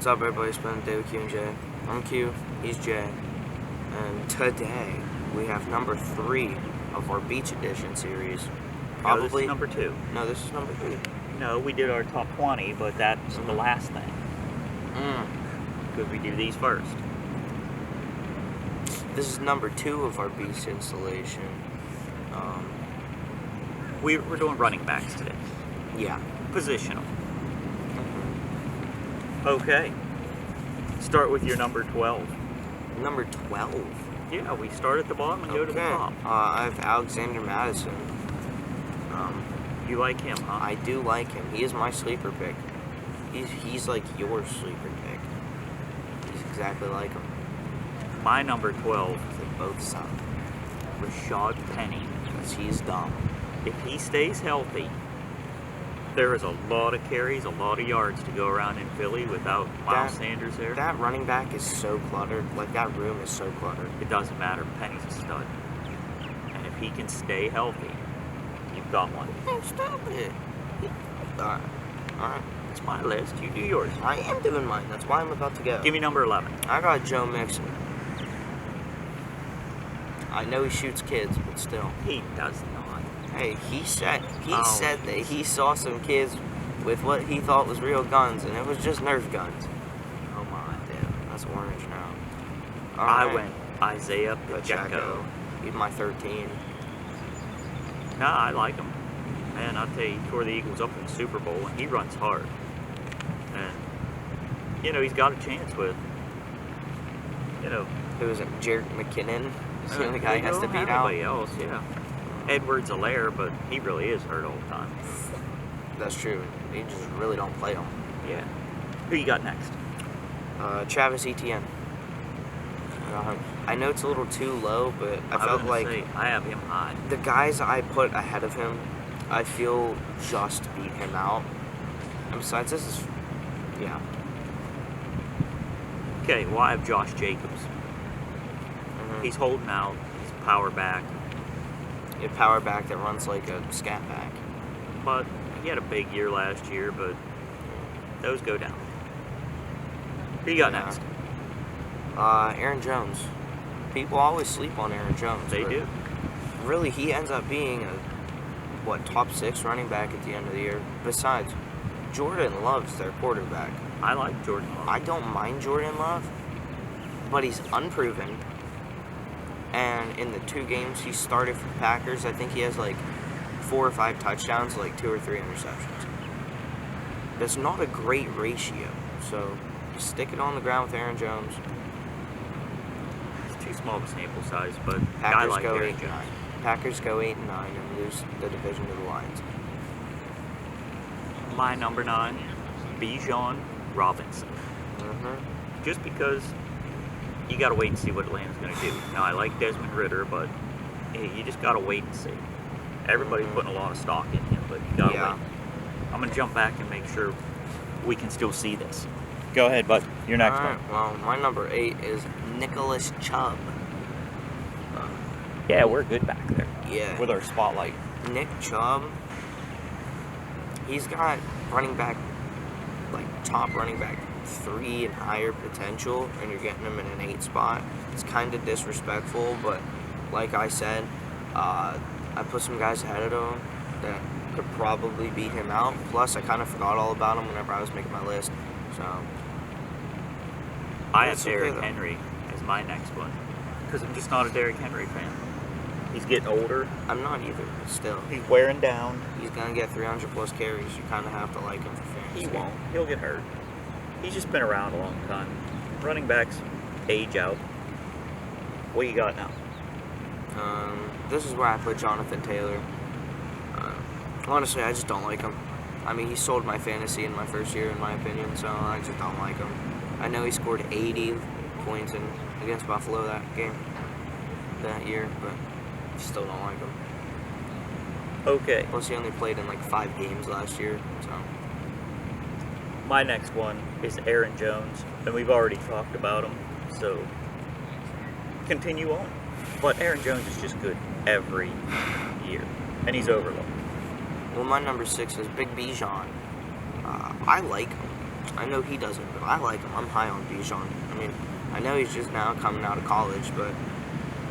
What's up, everybody? Spend the day with Q and Jay. I'm Q, he's Jay, and today we have number 3 of our Beach Edition series. No, this is number 2. No, this is number 3. No, we did our top 20, but that's the last thing. Because we do these first. This is number 2 of our beach installation. We're doing running backs today. Yeah. Positional. Okay. Start with your number 12. Number 12? Yeah, we start at the bottom and go to the top. I have Alexander Madison. You like him, huh? I do like him. He is my sleeper pick. He's like your sleeper pick. He's exactly like him. My number 12. They both suck. Rashad Penny. Because he's dumb. If he stays healthy, there is a lot of carries, a lot of yards to go around in Philly without Miles Sanders there. That running back is so cluttered. Like, that room is so cluttered. It doesn't matter. Penny's a stud. And if he can stay healthy, you've got one. Hey, stop it. Alright. It's my list. You do yours. I am doing mine. That's why I'm about to go. Give me number 11. I got Joe Mixon. I know he shoots kids, but still. He does not. Hey, he said that he saw some kids with what he thought was real guns, and it was just Nerf guns. Oh my. Damn, that's orange now. I went Isaiah Pacheco. He's my 13. Nah, I like him. Man, I'll tell you, he tore the Eagles up in the Super Bowl, and he runs hard. And, you know, he's got a chance with, you know... Who is it? Jerick McKinnon? Is the only guy he has to beat out? Everybody else, yeah. Edwards-Helaire, but he really is hurt all the time. That's true. He just really don't play him. Yeah. Who you got next? Travis Etienne. I know it's a little too low, but I felt like I have him high. The guys I put ahead of him, I feel just beat him out. And besides, this is, yeah. Okay, well, I have Josh Jacobs. He's holding out. He's a power back. A power back that runs like a scat back. But he had a big year last year, but those go down. Who you got next? Aaron Jones. People always sleep on Aaron Jones. They do. Really, he ends up being a, top 6 running back at the end of the year. Besides, Jordan Love's their quarterback. I like Jordan Love. I don't mind Jordan Love, but he's unproven. And in the 2 games he started for the Packers, I think he has like 4 or 5 touchdowns, like 2 or 3 interceptions. That's not a great ratio. So stick it on the ground with Aaron Jones. It's too small of a sample size, but Packers I like go Aaron 8-9. Jones. Packers go 8-9 and lose the division to the Lions. My number 9, Bijan Robinson. Just because you got to wait and see what Atlanta's going to do. Now, I like Desmond Ridder, but you just got to wait and see. Everybody's putting a lot of stock in him, but you got to wait. I'm going to jump back and make sure we can still see this. Go ahead, bud. Your next one. Well, my number 8 is Nicholas Chubb. Yeah, we're good back there. Yeah. With our spotlight. Nick Chubb, he's got running back, like top running back 3 and higher potential, and you're getting him in an 8 spot. It's kind of disrespectful, but like I said, I put some guys ahead of him that could probably beat him out. Plus, I kind of forgot all about him whenever I was making my list. So I have Derrick Henry as my next one because I'm just not a Derrick Henry fan. He's getting older. I'm not either, but still. He's wearing down. He's gonna get 300 plus carries. You kind of have to like him for fantasy. He won't. He'll get hurt. He's just been around a long time. Running backs age out. What you got now? This is where I put Jonathan Taylor. Honestly, I just don't like him. I mean, he sold my fantasy in my first year, in my opinion, so I just don't like him. I know he scored 80 points against Buffalo that year, but still don't like him. Okay. Plus, he only played in like 5 games last year, so. My next one is Aaron Jones, and we've already talked about him, so continue on. But Aaron Jones is just good every year, and he's overlooked. Well, my number 6 is Big Bijan. I like him. I know he doesn't, but I like him. I'm high on Bijan. I mean, I know he's just now coming out of college, but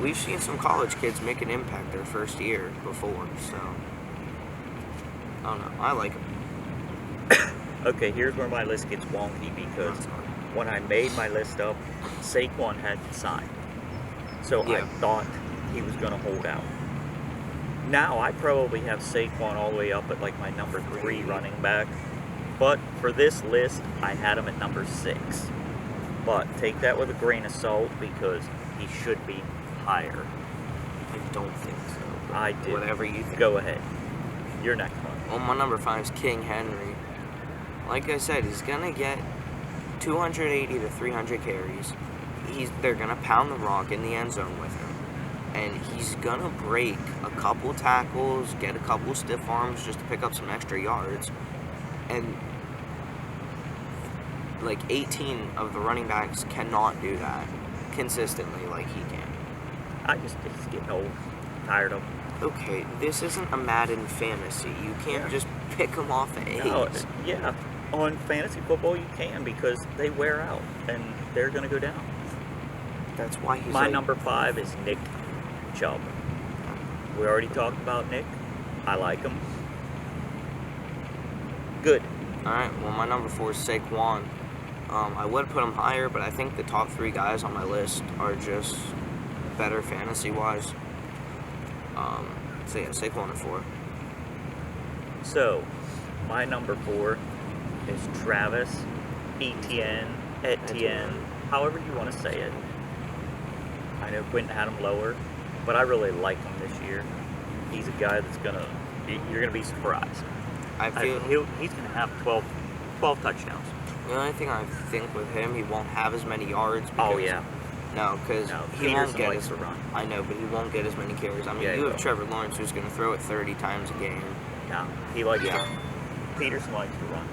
we've seen some college kids make an impact their first year before, so I don't know. I like him. Okay, here's where my list gets wonky because when I made my list up, Saquon hadn't signed. So I Yeah. thought he was going to hold out. Now I probably have Saquon all the way up at like my number 3 running back. But for this list, I had him at number 6. But take that with a grain of salt because he should be higher. I don't think so. but I do. Whatever you think. Go ahead. Your next one. Well, my number 5 is King Henry. Like I said, he's gonna get 280 to 300 carries. They're gonna pound the rock in the end zone with him, and he's gonna break a couple tackles, get a couple stiff arms just to pick up some extra yards, and like 18 of the running backs cannot do that consistently like he can. It's getting old. Tired of him. Okay, this isn't a Madden fantasy. You can't just pick them off at age. No, yeah, on fantasy football you can because they wear out and they're going to go down. That's why he's My like, number 5 is Nick Chubb. We already talked about Nick. I like him. Good. Alright, well, my number 4 is Saquon. I would put him higher, but I think the top 3 guys on my list are just better fantasy-wise. So yeah, Saquon at 4. So, my number 4 is Travis Etienne, however you want to say it. I know Quentin had him lower, but I really like him this year. He's a guy that's you're gonna be surprised. I feel He's gonna have 12 touchdowns. the only thing I think with him, he won't have as many yards. Oh because- yeah. No, because No, he won't Peterson get likes as to run. I know, but he won't get as many carries. I mean, Yeah, he you have will. Trevor Lawrence who's going to throw it 30 times a game. No, he likes Yeah. to. Peterson likes to run.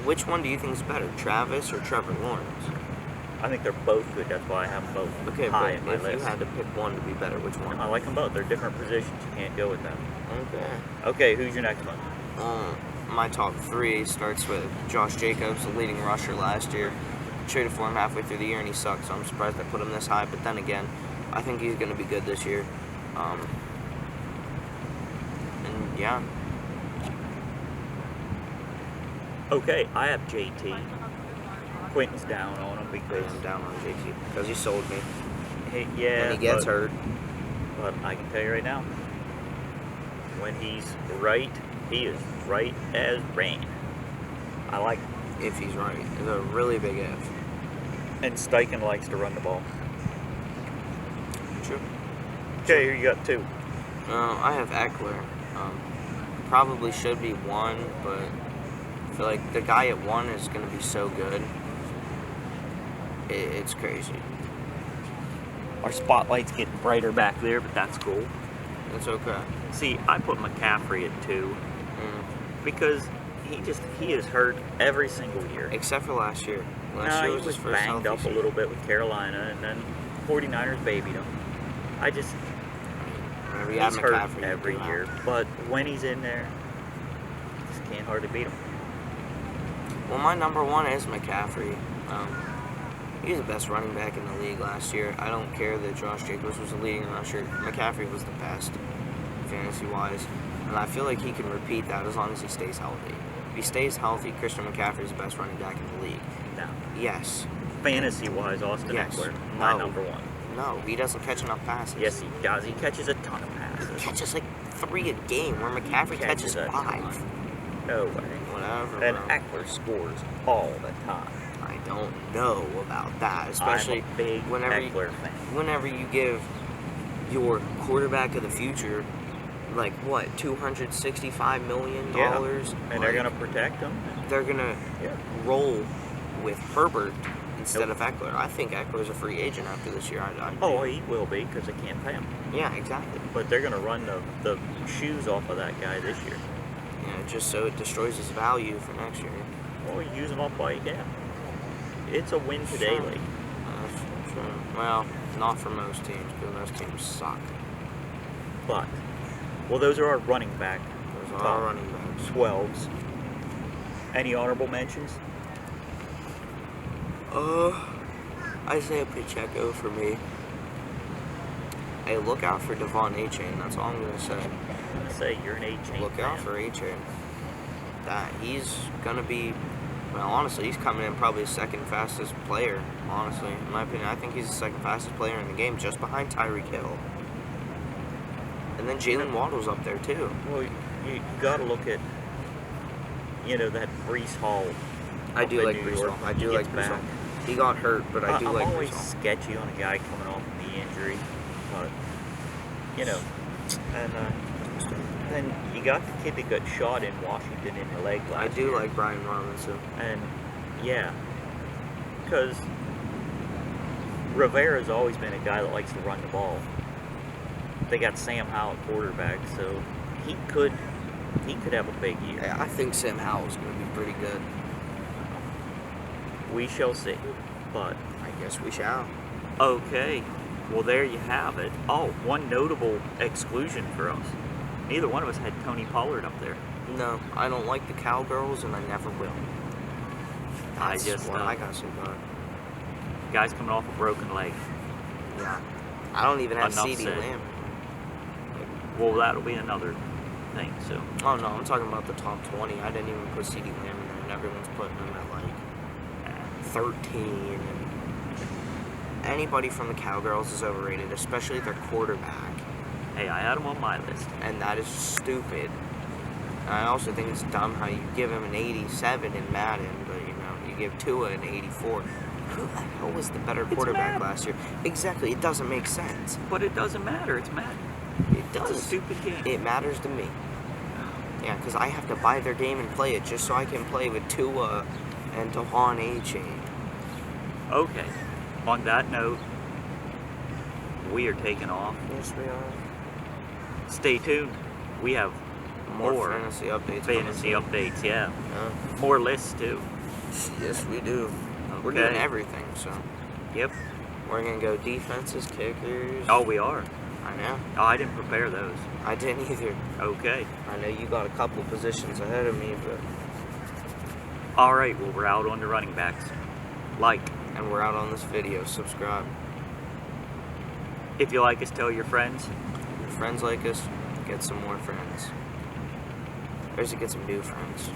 Which one do you think is better, Travis or Trevor Lawrence? I think they're both good. That's why I have them both Okay, high but in my if you list. had to pick one to be better, which one? I like them both. They're different positions. You can't go with them. Okay. Okay, who's your next one? My top 3 starts with Josh Jacobs, the leading rusher last year. Traded for him halfway through the year and he sucked, so I'm surprised I put him this high. But then again, I think he's going to be good this year. And yeah, Okay, I have JT. Quentin's down on him because I'm down on JT because he sold me. yeah, And he gets but- hurt. But I can tell you right now, when he's right, he is right as rain. I like him. If he's right. It's a really big if. And Steichen likes to run the ball. True. Okay, here you got 2. I have Eckler. Probably should be 1, but I feel like the guy at 1 is going to be so good. It's crazy. Our spotlight's getting brighter back there, but that's cool. It's okay. See, I put McCaffrey at 2 Mm. because he is hurt every single year. Except for last year. Last No, year he was was his first banged healthy up a season. little bit with Carolina, and then 49ers babied him. Whenever you have He's hurt McCaffrey, you every do year, have. but when he's in there, just can't hardly beat him. Well, my number 1 is McCaffrey. He's the best running back in the league last year. I don't care that Josh Jacobs was the leading rusher. McCaffrey was the best, fantasy-wise. And I feel like he can repeat that as long as he stays healthy. If he stays healthy, Christian McCaffrey is the best running back in the league. No. Yes. Fantasy-wise, Austin Yes. Eckler, my No. number 1. No, he doesn't catch enough passes. Yes, he does. He catches a ton of He passes. catches like 3 a game, where McCaffrey catches a 5. ton. No way. Whatever, And bro. Eckler scores all the time. I don't know about that, especially I'm a big whenever Eckler fan. whenever you give your quarterback of the future, like what, $265 million? Yeah, and they're Like, gonna protect him. they're gonna Yeah. roll with Herbert instead of Eckler. I think Eckler's a free agent after this year. Oh, he will be because they can't pay him. yeah, exactly. But they're gonna run the shoes off of that guy this year. Yeah, just so it destroys his value for next year. Or use him up while you can. It's a win today Sure. league. True. Well, not for most teams, because most teams suck. But, well, those are our running back Those are Top. our running backs. 12s. Any honorable mentions? Isaiah Pacheco for me. Hey, look out for Devon A-Chain. That's all I'm gonna say. Say you're an A-Chain Look out for A-Chain. That he's gonna be. Well, honestly, he's coming in probably the second fastest player. Honestly, in my opinion, I think he's the second fastest player in the game, just behind Tyreek Hill. And then Jalen Waddle's up there too. Well, you got to look at, that Breece Hall. I do like Breece Hall. I do like Breece Hall. He got hurt, but I do like Breece Hall. I'm always sketchy on a guy coming off of knee injury, but and then you got the kid that got shot in Washington in the leg last I do year. like Brian Robinson. And yeah, because Rivera's always been a guy that likes to run the ball. They got Sam Howell at quarterback, so he could have a big year. Hey, I think Sam Howell's going to be pretty good. We shall see, but I guess we shall. okay. Well, there you have it. Oh, one notable exclusion for us. Neither one of us had Tony Pollard up there. No, I don't like the Cowgirls, and I never will. That's what I got to say about it. Guy's coming off a broken leg. Yeah. I don't even have Enough CeeDee said. Lamb. Well, that'll be another thing, so. Oh, no, I'm talking about the top 20. I didn't even put CeeDee Lamb in there, and everyone's putting him at, like, 13. And anybody from the Cowgirls is overrated, especially their quarterback. Hey, I had him on my list. And that is stupid. I also think it's dumb how you give him an 87 in Madden, but, you give Tua an 84. Who the hell was the better quarterback last year? Exactly, it doesn't make sense. But it doesn't matter, it's Madden. It does. It's a stupid game. It matters to me. Yeah, because I have to buy their game and play it just so I can play with Tua and Devon A-Chain. Okay. On that note, we are taking off. Yes, we are. Stay tuned. We have more fantasy updates. fantasy updates, yeah. Yeah. More lists, too. Yes, we do. We're Okay. doing everything, so. Yep. We're going to go defenses, kickers. Oh, we are. I know. Oh, I didn't prepare those. I didn't either. Okay. I know you got a couple positions ahead of me, but. All right, well, we're out on the running backs. Like. And we're out on this video. Subscribe. If you like us, tell your friends. If your friends like us, get some more friends. Or to get some new friends.